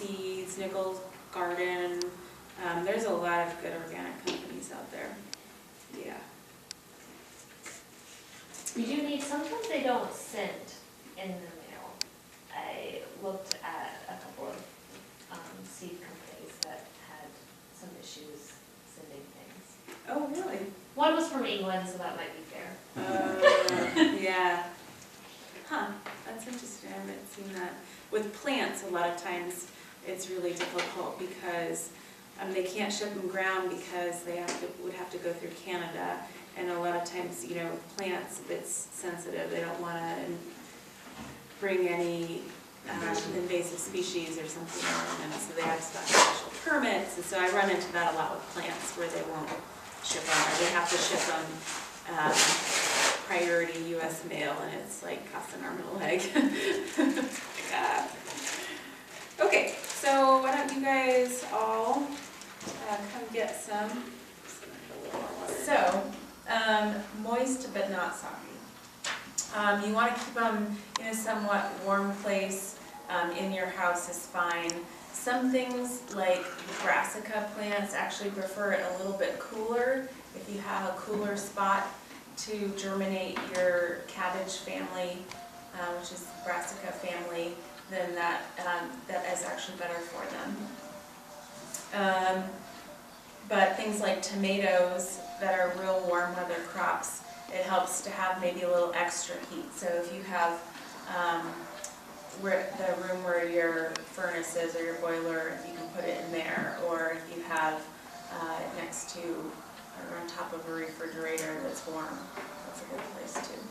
Seeds, Nichols Garden. There's a lot of good organic companies out there. Yeah. You do need, sometimes they don't send in the mail. I looked at a couple of seed companies that had some issues sending things. Oh, really? One was from England, so that might be fair. Yeah. Huh, that's interesting, I haven't seen that. With plants, a lot of times, it's really difficult because they can't ship them ground because they would have to go through Canada. And a lot of times, you know, with plants, if it's sensitive, they don't want to bring any invasive species or something on them, so they have special permits. And so I run into that a lot with plants where they won't ship them, or they have to ship them priority U.S. mail, and it's like costs an arm and a leg. Okay, so why don't you guys all come get some. So, moist but not soggy. You want to keep them in a somewhat warm place. In your house is fine. Some things like the brassica plants actually prefer it a little bit cooler. If you have a cooler spot to germinate your cabbage family, which is the brassica family, then that is actually better for them. But things like tomatoes that are real warm weather crops, it helps to have maybe a little extra heat. So if you have the room where your furnace is or your boiler, you can put it in there. Or if you have it next to or on top of a refrigerator that's warm, that's a good place too.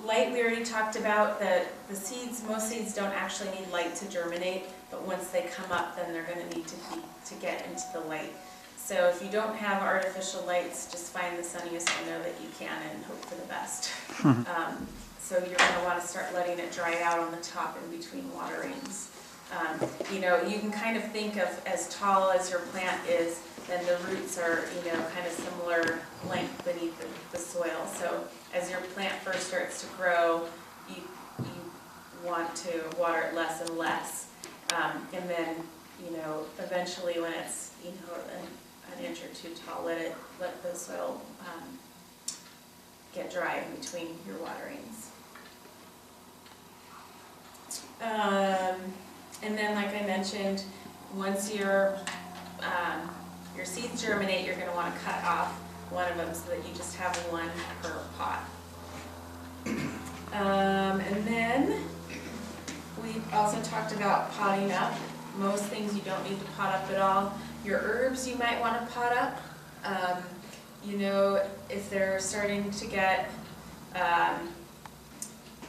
Light, we already talked about the seeds. Most seeds don't actually need light to germinate, but once they come up, then they're going to need to get into the light. So if you don't have artificial lights, just find the sunniest window that you can and hope for the best. So you're going to want to start letting it dry out on the top in between waterings. You know, you can kind of think of as tall as your plant is, then the roots are, you know, kind of similar length beneath the soil. So as your plant first starts to grow, you want to water it less and less. And then, you know, eventually when it's, you know, an inch or two tall, let the soil get dry in between your waterings. And then, like I mentioned, once your seeds germinate, you're going to want to cut off one of them so that you just have one per pot. And then we've also talked about potting up. Most things you don't need to pot up at all. Your herbs you might want to pot up. You know, if they're starting to get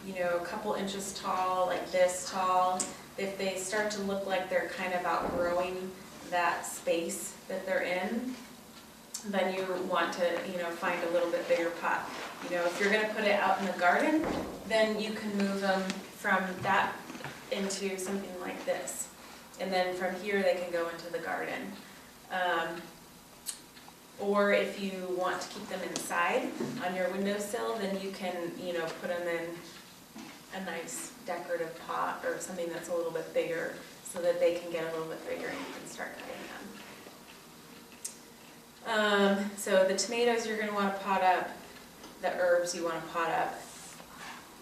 you know, a couple inches tall, like this tall, if they start to look like they're kind of outgrowing that space that they're in, then you want to, you know, find a little bit bigger pot. You know, if you're going to put it out in the garden, then you can move them from that into something like this. And then from here they can go into the garden. Or if you want to keep them inside on your windowsill, then you can, you know, put them in a nice decorative pot or something that's a little bit bigger so that they can get a little bit bigger and you can start cutting them. So the tomatoes you're going to want to pot up, the herbs you want to pot up,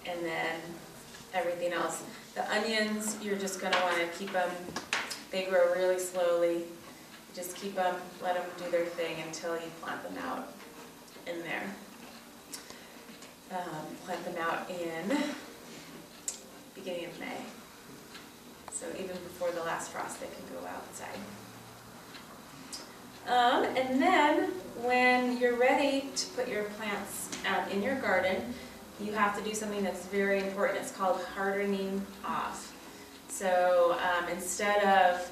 and then everything else. The onions, you're just going to want to keep them, they grow really slowly. Just keep them, let them do their thing until you plant them out in there. Plant them out in beginning of May. So even before the last frost, they can go outside. And then when you're ready to put your plants in your garden, you have to do something that's very important. It's called hardening off. So instead of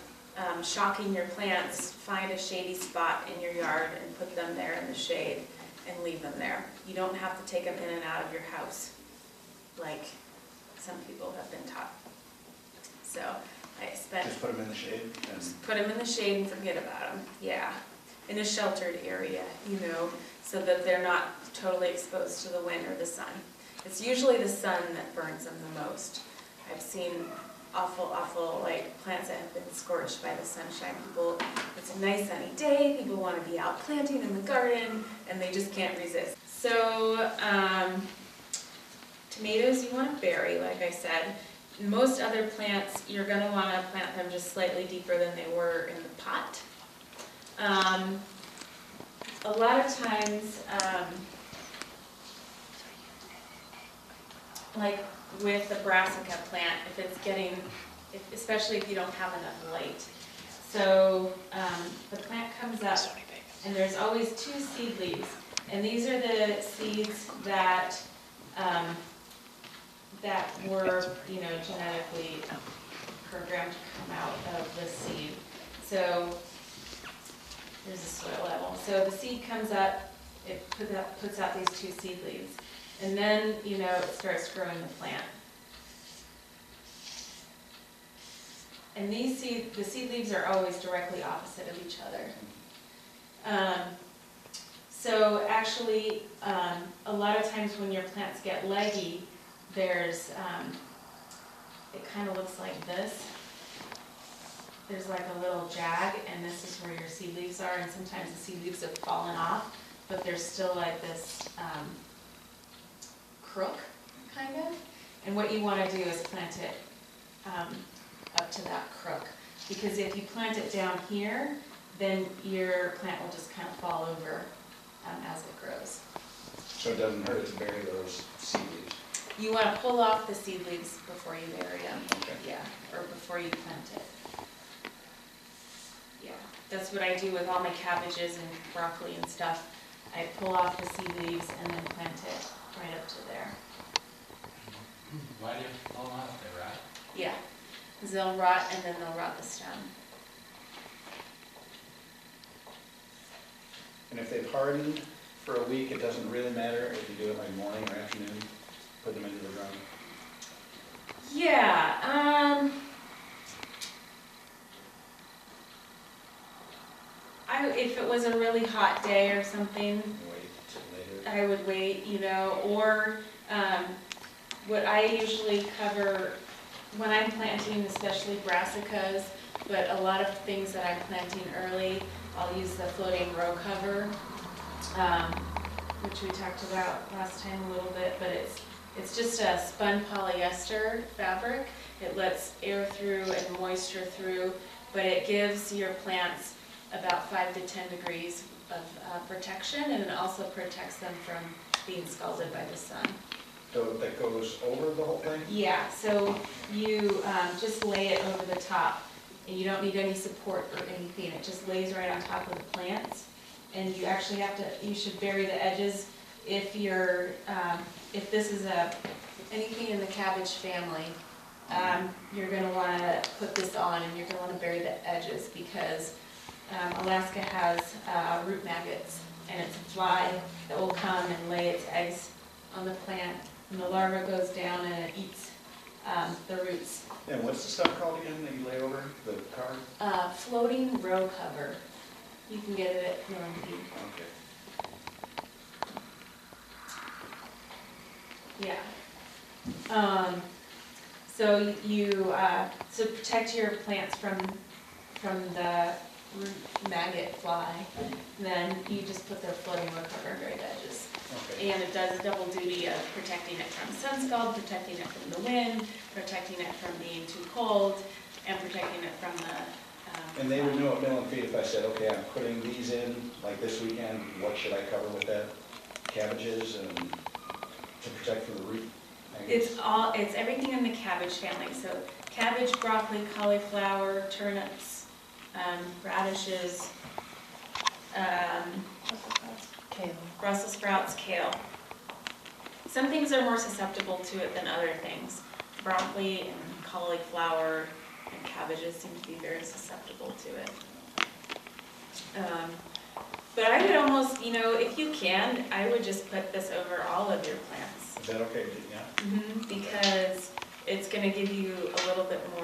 shocking your plants, find a shady spot in your yard and put them there in the shade and leave them there. You don't have to take them in and out of your house like some people have been taught. So I spent... Just put them in the shade? Just put them in the shade and forget about them, yeah. In a sheltered area, you know, so that they're not totally exposed to the wind or the sun. It's usually the sun that burns them the most. I've seen awful, like, plants that have been scorched by the sunshine. People, it's a nice sunny day, people want to be out planting in the garden, and they just can't resist. So, tomatoes you want to bury, like I said. Most other plants, you're going to want to plant them just slightly deeper than they were in the pot. A lot of times, like with the brassica plant, if it's getting, especially if you don't have enough light. So the plant comes up and there's always 2 seed leaves. And these are the seeds that that were, you know, genetically programmed to come out of the seed. So there's a soil level. So the seed comes up, it puts out these 2 seed leaves. And then, you know, it starts growing the plant. And the seed leaves are always directly opposite of each other. So actually, a lot of times when your plants get leggy, there's, it kind of looks like this. There's like a little jag, and this is where your seed leaves are, and sometimes the seed leaves have fallen off, but there's still like this crook, kind of. And what you want to do is plant it up to that crook, because if you plant it down here, then your plant will just kind of fall over as it grows. So it doesn't hurt to bury those seed leaves? You want to pull off the seed leaves before you bury them. Okay. Yeah, or before you plant it. Yeah, that's what I do with all my cabbages and broccoli and stuff. I pull off the seed leaves and then plant it right up to there. Why do you pull them off? They rot? Yeah, because they'll rot and then they'll rot the stem. And if they've hardened for a week, it doesn't really matter if you do it like morning or afternoon, put them into the ground? Yeah, if it was a really hot day or something, Wait till later? I would wait, you know, or what I usually cover when I'm planting, especially brassicas, but a lot of things that I'm planting early, I'll use the floating row cover, which we talked about last time a little bit, but it's just a spun polyester fabric. It lets air through and moisture through, but it gives your plants about 5 to 10 degrees of protection, and it also protects them from being scalded by the sun. So that goes over the whole thing? Yeah, so you just lay it over the top, and you don't need any support or anything. It just lays right on top of the plants, and you actually have to, you should bury the edges. If you're, if this is anything in the cabbage family, you're going to want to put this on, and you're going to want to bury the edges, because Alaska has root maggots, and it's a fly that will come and lay its eggs on the plant, and the larva goes down and it eats the roots. And what's the stuff called again that you lay over the card? Floating row cover. You can get it at Normandy. Okay. Yeah. So you so protect your plants from the root maggot fly. Then you just put the floating row cover and bury the edges. Okay. And it does a double duty of protecting it from sun scald, protecting it from the wind, protecting it from being too cold, and protecting it from the... And they would know at mill and feed if I said, okay, I'm putting these in, like this weekend, what should I cover with that? Cabbages and to protect from the root? It's everything in the cabbage family. So cabbage, broccoli, cauliflower, turnips, radishes, Kale. Brussels sprouts, kale. Some things are more susceptible to it than other things. Broccoli and cauliflower and cabbages seem to be very susceptible to it. But I would almost, you know, if you can, I would just put this over all of your plants. Is that okay? Yeah. Because it's going to give you a little bit more